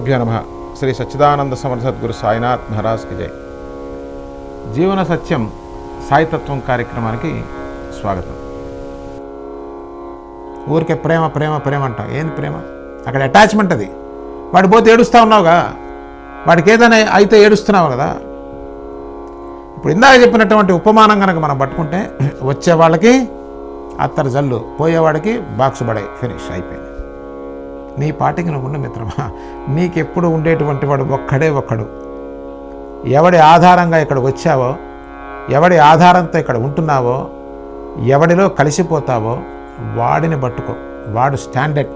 గురుభ్యో నమః. శ్రీ సచ్చిదానంద సమర్థ సద్గురు సాయినాథ్ మహారాజ్ కి జై. జీవన సత్యం సాయితత్వం కార్యక్రమానికి స్వాగతం. ఊరికే ప్రేమ ప్రేమ ప్రేమ అంటాం. ఏంది ప్రేమ? అక్కడ అటాచ్మెంట్. అది వాడు పోతే ఏడుస్తూ ఉన్నావుగా, వాడికి ఏదైనా అయితే ఏడుస్తున్నావు కదా. ఇప్పుడు ఇందాక చెప్పినటువంటి ఉపమానం కనుక మనం పట్టుకుంటే, వచ్చే వాళ్ళకి అత్తరు జల్లు, పోయేవాడికి బాక్స్ పడే, ఫినిష్ అయిపోయింది. నీ పాటికి నువ్వు ఉండు మిత్రమా. నీకెప్పుడు ఉండేటువంటి వాడు ఒక్కడే ఒక్కడు. ఎవడి ఆధారంగా ఇక్కడ వచ్చావో, ఎవడి ఆధారంతో ఇక్కడ ఉంటున్నావో, ఎవడిలో కలిసిపోతావో వాడిని పట్టుకో. వాడు స్టాండర్డ్,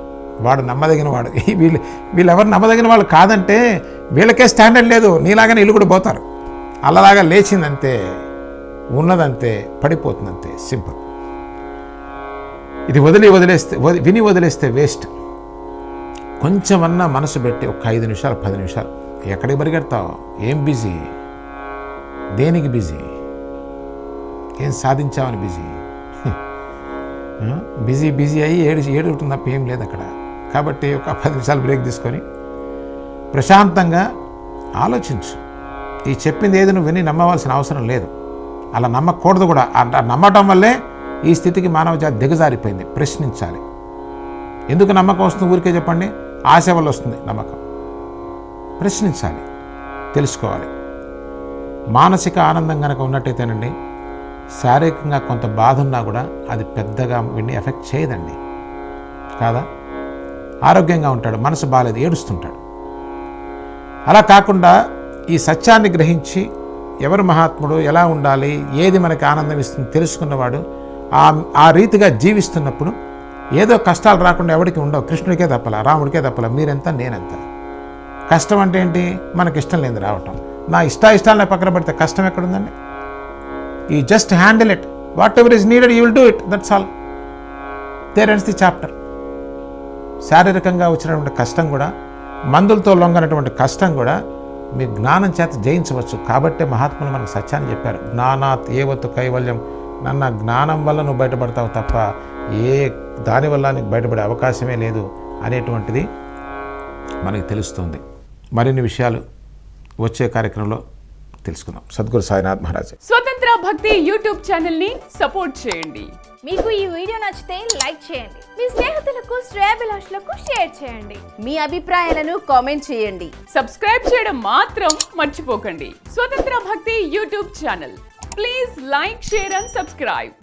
వాడు నమ్మదగిన వాడు. వీళ్ళెవరు నమ్మదగిన వాళ్ళు కాదంటే వీళ్ళకే స్టాండర్డ్ లేదు. నీలాగానే ఇల్లు కూడా పోతారు. అల్లలాగా లేచిందంతే, ఉన్నదంతే, పడిపోతుందంతే. సింపుల్. ఇది విని వదిలేస్తే వేస్ట్. కొంచెమన్నా మనసు పెట్టి ఒక 5 నిమిషాలు 10 నిమిషాలు ఎక్కడికి పరిగెడతావు? ఏం బిజీ? దేనికి బిజీ? ఏం సాధించావని బిజీ? బిజీ బిజీ అయ్యి ఏడుగుతుంది తప్ప ఏం లేదు అక్కడ. కాబట్టి ఒక 10 నిమిషాలు బ్రేక్ తీసుకొని ప్రశాంతంగా ఆలోచించు. ఈ చెప్పింది ఏది నువ్వు విని నమ్మవలసిన అవసరం లేదు. అలా నమ్మకూడదు కూడా. నమ్మటం వల్లే ఈ స్థితికి మానవ జాతి దిగజారిపోయింది. ప్రశ్నించాలి. ఎందుకు నమ్మకం వస్తుంది? ఊరికే చెప్పండి. ఆశ వల్ల వస్తుంది నమ్మకం. ప్రశ్నించాలి, తెలుసుకోవాలి. మానసిక ఆనందం కనుక ఉన్నట్టయితేనండి, శారీరకంగా కొంత బాధ ఉన్నా కూడా అది పెద్దగా వీడిని ఎఫెక్ట్ చేయదండి. కాదా? ఆరోగ్యంగా ఉంటాడు, మనసు బాగాలేదు, ఏడుస్తుంటాడు. అలా కాకుండా ఈ సత్యాన్ని గ్రహించి ఎవరు మహాత్ముడు, ఎలా ఉండాలి, ఏది మనకి ఆనందం ఇస్తుంది తెలుసుకున్నవాడు ఆ రీతిగా జీవిస్తున్నప్పుడు ఏదో కష్టాలు రాకుండా ఎవరికి ఉండవు. కృష్ణుడికే తప్పలా, రాముడికే తప్పలా. మీరెంత నేనెంత. కష్టం అంటే ఏంటి? మనకి ఇష్టం లేదు రావటం. నా ఇష్టాలని పక్కన పెడితే కష్టం ఎక్కడుందండి? You just handle it. Whatever is needed you will do it. That's all. There ends the chapter. శారీరకంగా వచ్చినటువంటి కష్టం కూడా, మందులతో లొంగనటువంటి కష్టం కూడా మీ జ్ఞానం చేత జయించవచ్చు. కాబట్టే మహాత్ములు మనకు సత్యాన్ని చెప్పారు. జ్ఞానాత్ ఏవత్తు కైవల్యం. నన్న జ్ఞానం వల్ల నువ్వు బయటపడతావు తప్ప ఏ దానివల్ల నీకు బయటపడే అవకాశమే లేదు అనేటువంటిది మనకి తెలుస్తుంది. మరిన్ని విషయాలు వచ్చే కార్యక్రమంలో తెలుసుకుందాం. సద్గురు సాయినాథ్ మహారాజ్. స్వతంత్ర భక్తి యూట్యూబ్ ఛానల్ ని సపోర్ట్ చేయండి. మీకు ఈ వీడియో నచ్చితే లైక్ చేయండి. మీ స్నేహితులకు శ్రేయోభిలాషులకు షేర్ చేయండి. మీ అభిప్రాయాలను కామెంట్ చేయండి. సబ్స్క్రైబ్ చేయడం మాత్రం మర్చిపోకండి. స్వతంత్ర భక్తి YouTube channel. Please like, share and subscribe.